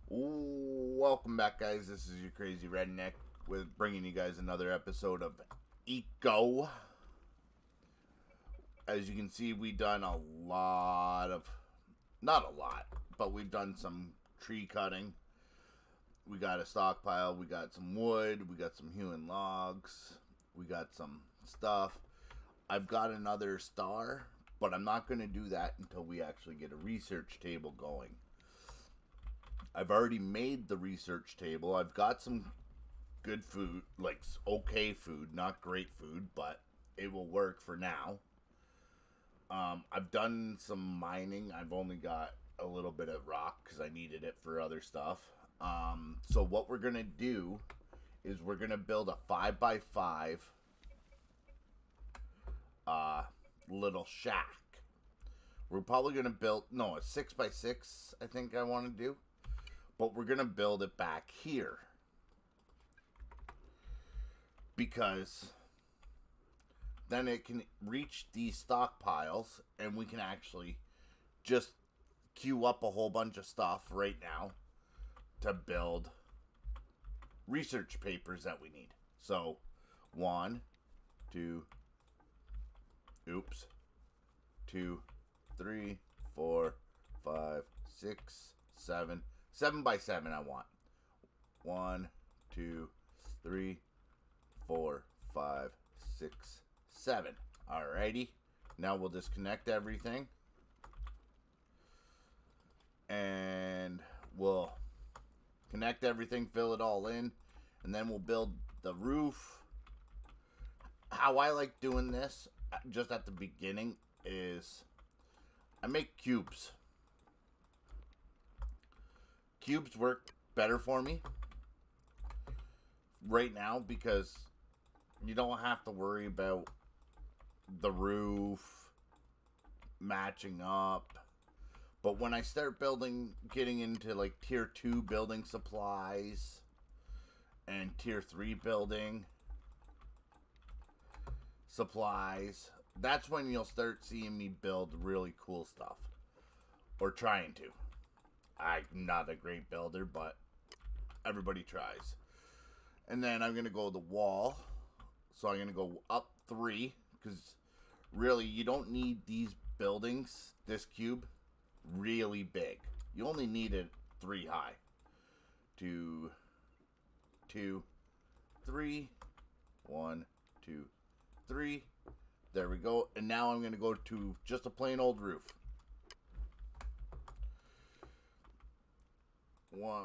Welcome back, guys. This is your crazy redneck with bringing you guys another episode of Eco. As you can see, we've done a lot of, not a lot, but we've done some tree cutting. We got a stockpile, we got some wood, we got some hewn logs, we got some stuff. I've got another star, but I'm not going to do that until we actually get a research table going. I've already made the research table. I've got some good food, like okay food, not great food, but it will work for now. I've done some mining. I've only got a little bit of rock because I needed it for other stuff. So what we're going to do is we're going to build a 5x5 little shack. We're probably going to build, a 6x6 I think I want to do. But we're going to build it back here. Because then it can reach these stockpiles and we can actually just queue up a whole bunch of stuff right now to build research papers that we need. So, 1, 2, 3, 4, 5, 6, 7. 7x7 I want. 1, 2, 3, 4, 5, 6, 7. Alrighty. Now we'll disconnect everything. And we'll connect everything, fill it all in. And then we'll build the roof. How I like doing this, just at the beginning, is I make cubes. Cubes work better for me right now because you don't have to worry about the roof matching up. But when I start getting into like tier 2 building supplies and tier 3 building supplies, that's when you'll start seeing me build really cool stuff. Or trying to. I'm not a great builder, but everybody tries. And then I'm going to go the wall. So I'm going to go up 3. Because really, you don't need these buildings, this cube, really big. You only need it 3 high. 2, 2, 3. 1, 2, 3. There we go. And now I'm going to go to just a plain old roof. 1.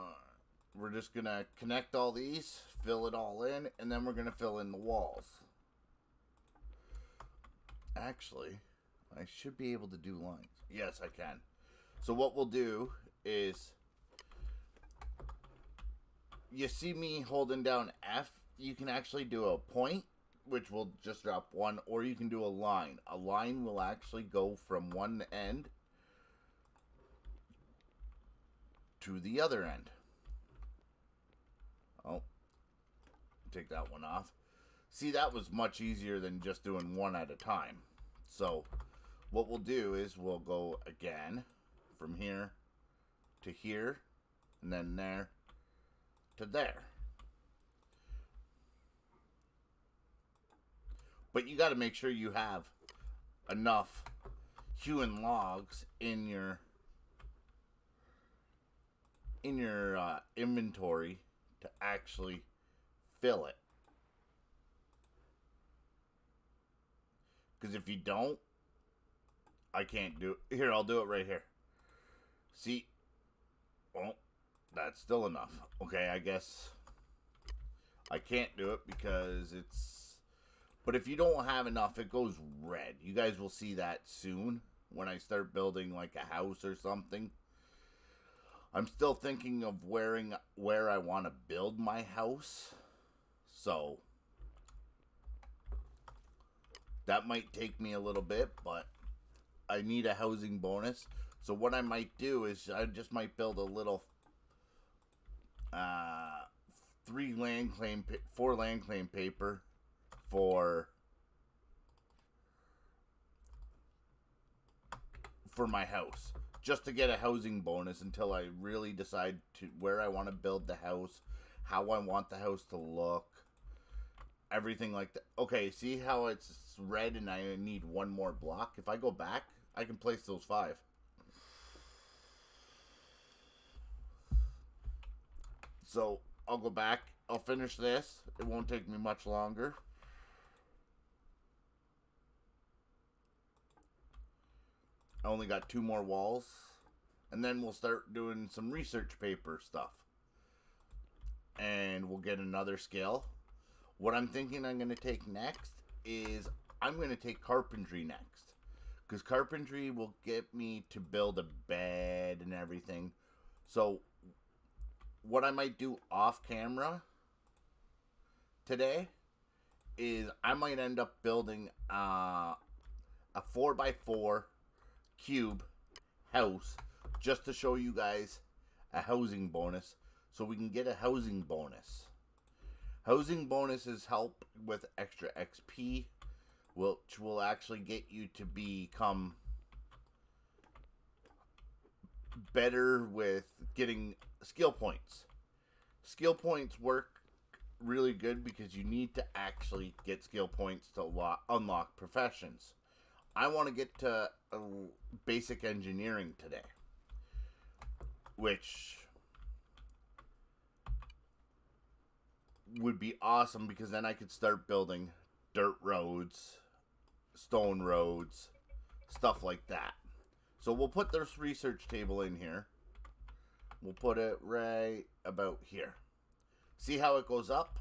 We're just going to connect all these, fill it all in, and then we're going to fill in the walls. Actually, I should be able to do lines. Yes, I can. So what we'll do is, you see me holding down F, you can actually do a point, which will just drop 1, or you can do a line. A line will actually go from one end to the other end. Oh, take that one off. See, that was much easier than just doing one at a time. So what we'll do is we'll go again from here to here, and then there to there. But you got to make sure you have enough hewn logs in your inventory to actually fill it. Because if you don't, I can't do it. Here, I'll do it right here. See? Oh, that's still enough. Okay, I guess I can't do it because it's... But if you don't have enough, it goes red. You guys will see that soon when I start building like a house or something. I'm still thinking of where I want to build my house. So that might take me a little bit, but I need a housing bonus. So what I might do is I just might build a little 4 land claim paper for my house. just to get a housing bonus until I really decide to where I want to build the house, how I want the house to look, everything like that. Okay, see how it's red and I need one more block? If I go back, I can place those 5. So I'll go back. I'll finish this. It won't take me much longer. I only got 2 more walls. And then we'll start doing some research paper stuff. And we'll get another scale. What I'm thinking I'm going to take next is I'm going to take carpentry next. Because carpentry will get me to build a bed and everything. So what I might do off camera today is I might end up building a 4x4 cube house just to show you guys a housing bonus, so we can get a housing bonus. Housing bonuses help with extra XP, which will actually get you to become better with getting skill points. Skill points work really good because you need to actually get skill points to unlock professions. I want to get to basic engineering today, which would be awesome because then I could start building dirt roads, stone roads, stuff like that. So we'll put this research table in here. We'll put it right about here. See how it goes up?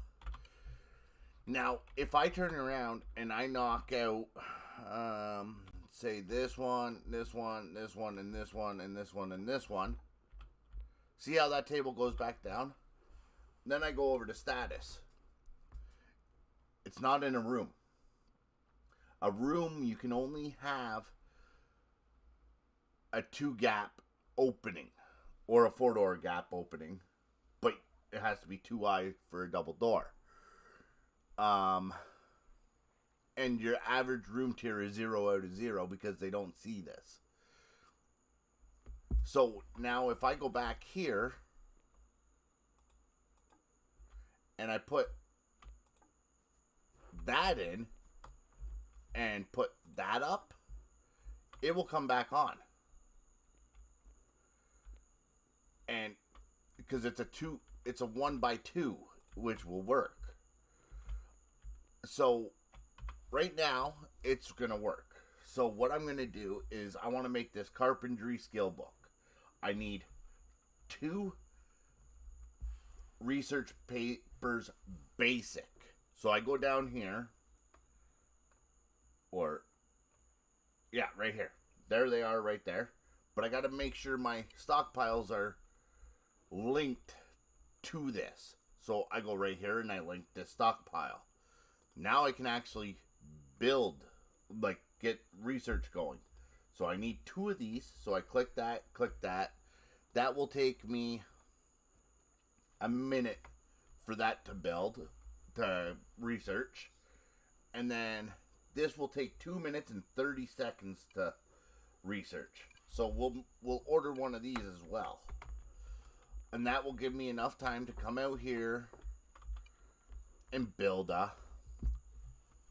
Now, if I turn around and I knock out, say this one, this one, this one, and this one, and this one, and this one. See how that table goes back down? Then I go over to status. It's not in a room. A room, you can only have a 2-gap opening or a 4-door gap opening, but it has to be 2 wide for a double door. And your average room tier is 0 out of 0 because they don't see this. So now if I go back here and I put that in and put that up, it will come back on. And because it's a 1x2, which will work. So right now it's gonna work. So what I'm gonna do is I want to make this carpentry skill book. I need 2 research papers basic. So I go down here, or yeah, right here. There they are right there. But I got to make sure my stockpiles are linked to this. So I go right here and I link this stockpile. Now I can actually build, like get research going. So I need 2 of these. So I click that, click that. That will take me a minute for that to build, to research. And then this will take 2 minutes and 30 seconds to research. So we'll order one of these as well. And that will give me enough time to come out here and build a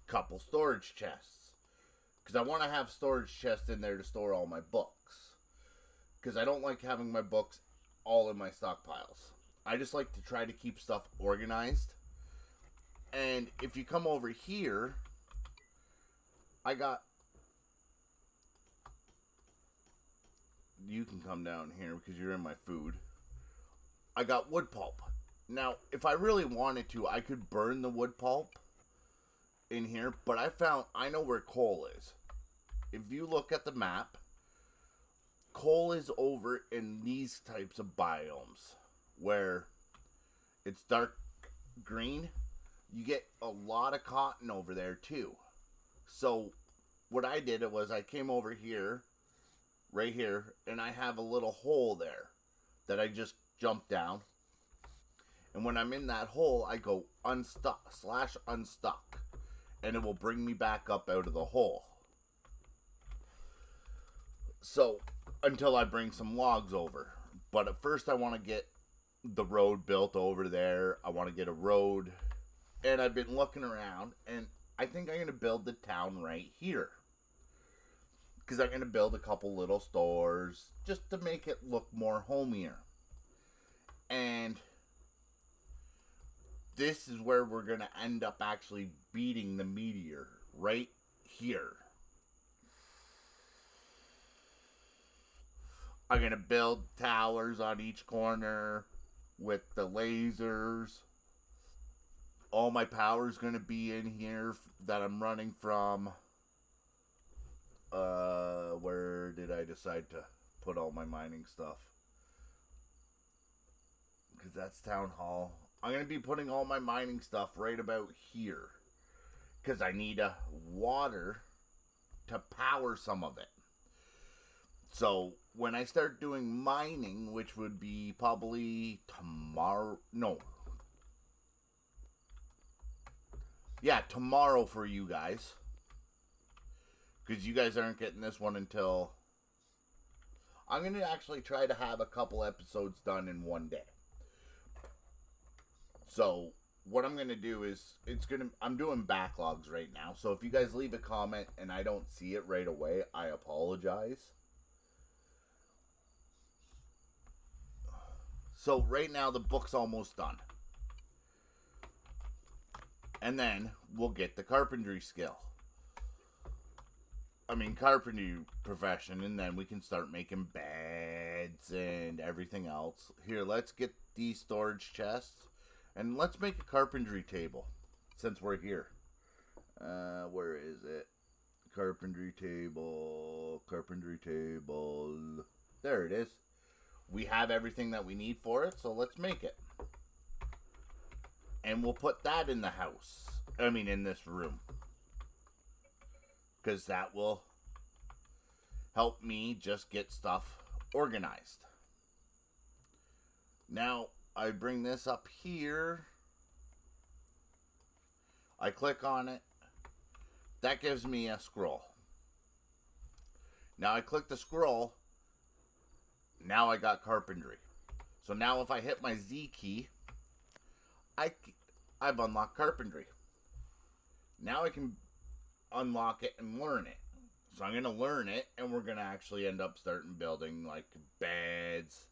couple storage chests. Because I want to have storage chests in there to store all my books. Because I don't like having my books all in my stockpiles. I just like to try to keep stuff organized. And if you come over here, you can come down here because you're in my food. I got wood pulp. Now, if I really wanted to, I could burn the wood pulp in here, but I know where coal is. If you look at the map, coal is over in these types of biomes where it's dark green. You get a lot of cotton over there too. So what I did was I came over here, right here, and I have a little hole there that I just jump down. And when I'm in that hole, I go unstuck, /unstuck, and it will bring me back up out of the hole. So until I bring some logs over. But at first I want to get the road built over there. I want to get a road. And I've been looking around, and I think I'm going to build the town right here. Because I'm going to build a couple little stores just to make it look more homier. And this is where we're going to end up actually beating the meteor. Right here. I'm going to build towers on each corner with the lasers. All my power is going to be in here that I'm running from. Where did I decide to put all my mining stuff? Because that's town hall. I'm going to be putting all my mining stuff right about here. Because I need water to power some of it. So when I start doing mining, which would be probably tomorrow. No. Yeah, tomorrow for you guys. Because you guys aren't getting this one until... I'm going to actually try to have a couple episodes done in one day. So what I'm going to do is... I'm doing backlogs right now. So if you guys leave a comment and I don't see it right away, I apologize. So right now the book's almost done. And then we'll get the carpentry carpentry profession, and then we can start making beds and everything else. Here, let's get these storage chests, and let's make a carpentry table, since we're here. Where is it? Carpentry table. There it is. We have everything that we need for it, so let's make it. And we'll put that in the house. In this room. Because that will help me just get stuff organized. Now, I bring this up here. I click on it. That gives me a scroll. Now I click the scroll. Now I got carpentry. So now if I hit my Z key, I've unlocked carpentry. Now I can unlock it and learn it. So I'm going to learn it, and we're going to actually end up starting building like beds,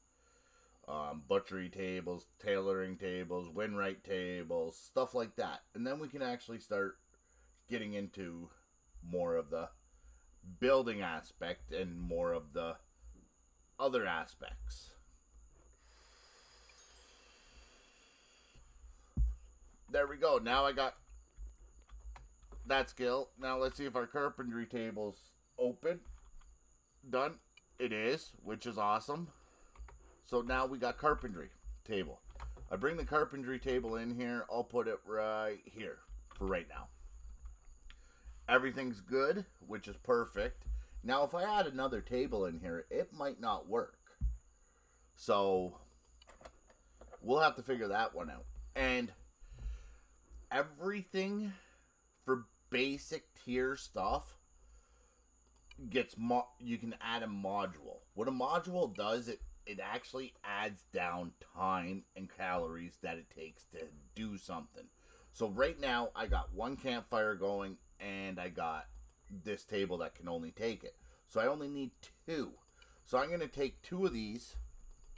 butchery tables, tailoring tables, windwright tables, stuff like that. And then we can actually start getting into more of the building aspect and more of the other aspects. There we go. Now I got that skill. Now let's see if our carpentry table's open. Done. It is, which is awesome. So now we got carpentry table. I bring the carpentry table in here. I'll put it right here for right now. Everything's good, which is perfect. Now if I add another table in here, it might not work. So we'll have to figure that one out. And everything for basic tier stuff gets you can add a module. What a module does, it actually adds down time and calories that it takes to do something. So right now I got one campfire going, and I got this table that can only take it. So I only need 2. So I'm going to take 2 of these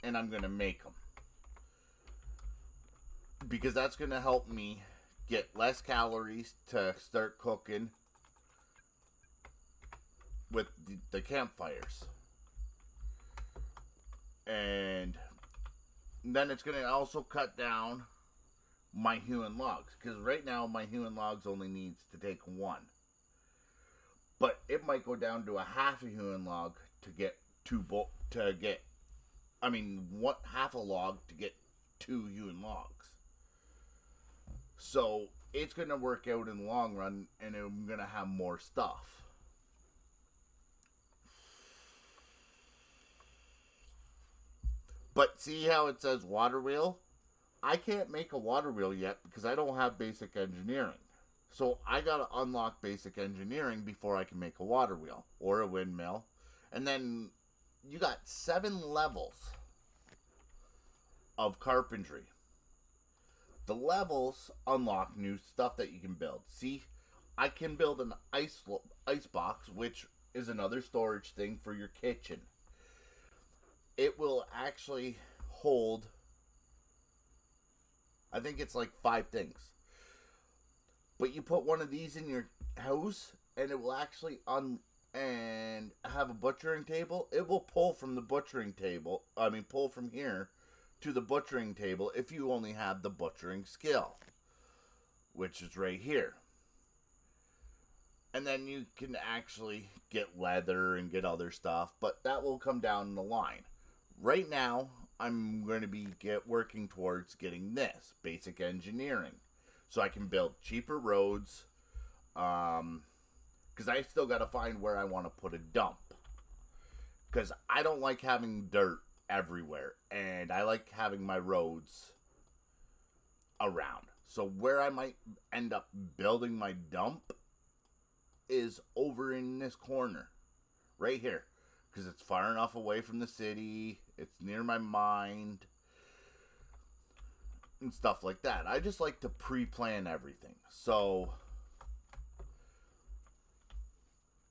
and I'm going to make them, because that's going to help me get less calories to start cooking with the campfires. And then it's going to also cut down my hewn logs, because right now my hewn logs only needs to take 1. But it might go down to a half a hewn log to get half a log to get 2 hewn logs. So it's going to work out in the long run, and I'm going to have more stuff. But see how it says water wheel? I can't make a water wheel yet because I don't have basic engineering. So I got to unlock basic engineering before I can make a water wheel or a windmill. And then you got 7 levels of carpentry. The levels unlock new stuff that you can build. See, I can build an ice box, which is another storage thing for your kitchen. It will actually hold, I think it's like 5 things. But you put one of these in your house, and it will actually and have a butchering table. It will pull from the butchering table. Pull from here to the butchering table if you only have the butchering skill, which is right here. And then you can actually get leather and get other stuff, but that will come down the line. Right now, I'm going to be working towards getting this, basic engineering. So I can build cheaper roads, because I still got to find where I want to put a dump. Because I don't like having dirt everywhere, and I like having my roads around. So where I might end up building my dump is over in this corner, right here. Because it's far enough away from the city, it's near my mind, and stuff like that. I just like to pre-plan everything. So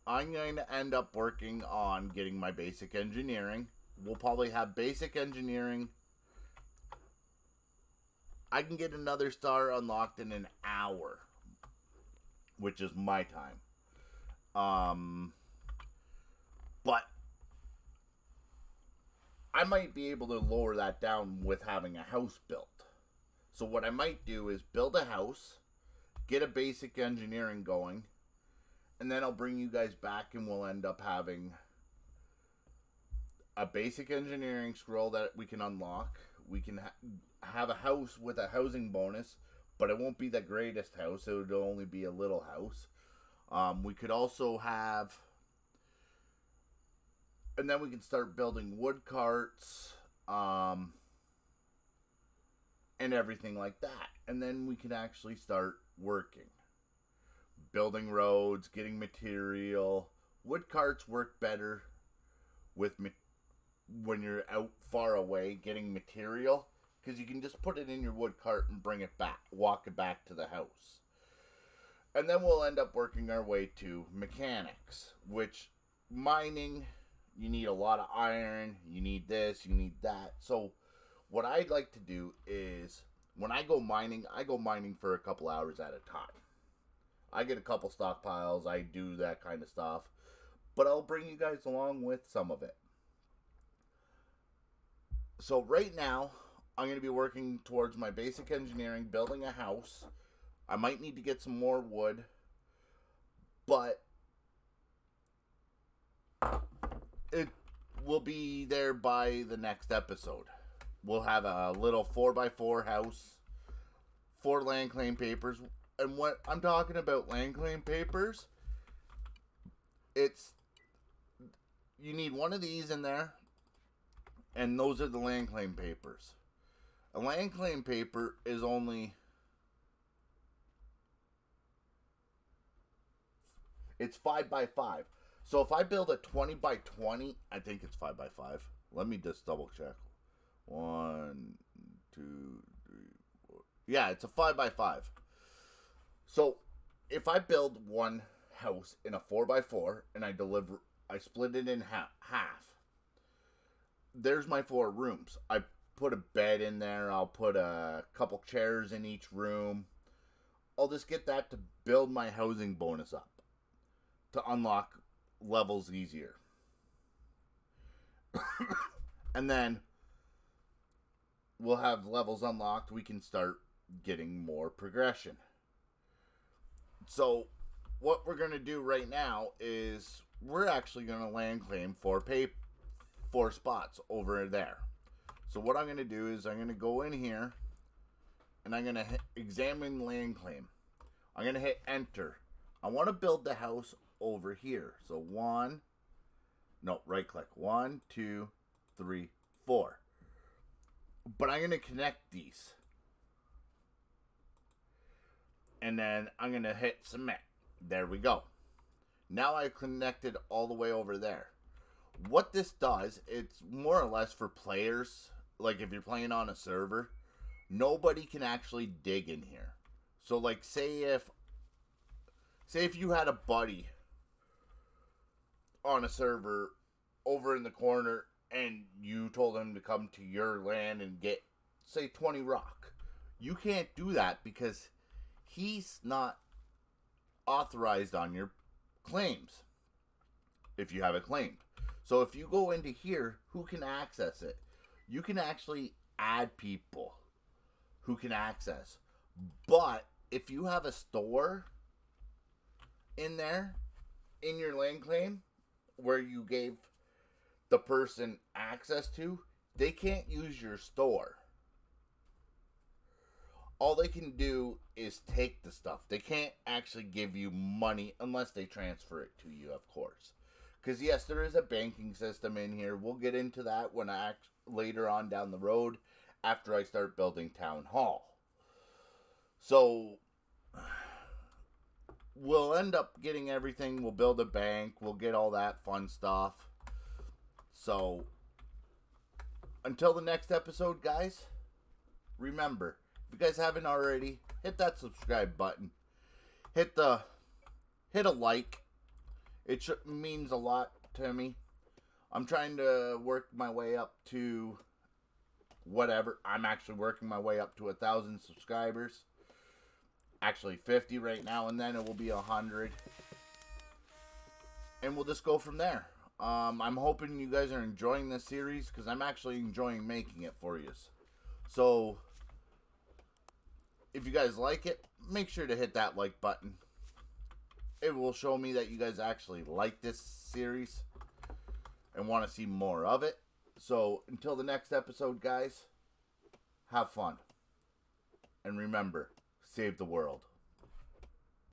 I'm going to end up working on getting my basic engineering. We'll probably have basic engineering. I can get another star unlocked in an hour, which is my time. But I might be able to lower that down with having a house built. So what I might do is build a house, get a basic engineering going, and then I'll bring you guys back and we'll end up having a basic engineering scroll that we can unlock. We can have a house with a housing bonus, but it won't be the greatest house. It would only be a little house. We could also have, and then we can start building wood carts, and everything like that. And then we can actually start working. Building roads, getting material. Wood carts work better with when you're out far away getting material, because you can just put it in your wood cart and bring it back, walk it back to the house. And then we'll end up working our way to mechanics, which mining, you need a lot of iron, you need this, you need that. So what I'd like to do is, when I go mining for a couple hours at a time. I get a couple stockpiles, I do that kind of stuff, but I'll bring you guys along with some of it. So right now, I'm going to be working towards my basic engineering, building a house. I might need to get some more wood, but it will be there by the next episode. We'll have a little 4x4 house, 4 land claim papers. And what I'm talking about land claim papers, it's, you need one of these in there, and those are the land claim papers. A land claim paper is only, it's 5x5. So if I build a 20x20, I think it's 5x5. Let me just double check. 1, 2, 3, 4. Yeah, it's a 5x5. So if I build one house in a 4x4 and I split it in half. There's my 4 rooms. I put a bed in there. I'll put a couple chairs in each room. I'll just get that to build my housing bonus up, to unlock levels easier. And then we'll have levels unlocked. We can start getting more progression. So what we're going to do right now is we're actually going to land claim 4 spots over there. So what I'm going to do is I'm going to go in here and I'm going to examine land claim. I'm going to hit enter. I want to build the house over here. So right click. 1, 2, 3, 4. But I'm going to connect these. And then I'm going to hit submit. There we go. Now I've connected all the way over there. what this does, it's more or less for players. Like if you're playing on a server, nobody can actually dig in here. So like say if you had a buddy on a server over in the corner and you told him to come to your land and get, say, 20 rock. You can't do that because he's not authorized on your claims if you have it claimed. So if you go into here, who can access it? You can actually add people who can access. But if you have a store in there, in your land claim, where you gave the person access to, they can't use your store. All they can do is take the stuff. They can't actually give you money unless they transfer it to you, of course. Because yes, there is a banking system in here. We'll get into that when later on down the road after I start building Town Hall. So we'll end up getting everything. We'll build a bank. We'll get all that fun stuff. So until the next episode, guys, remember, if you guys haven't already, hit that subscribe button. Hit a like. It means a lot to me. I'm trying to work my way up to whatever. I'm actually working my way up to 1,000 subscribers. Actually 50 right now, and then it will be 100. And we'll just go from there. I'm hoping you guys are enjoying this series because I'm actually enjoying making it for you. So if you guys like it, make sure to hit that like button. It will show me that you guys actually like this series and want to see more of it. So until the next episode, guys, have fun. And remember, save the world.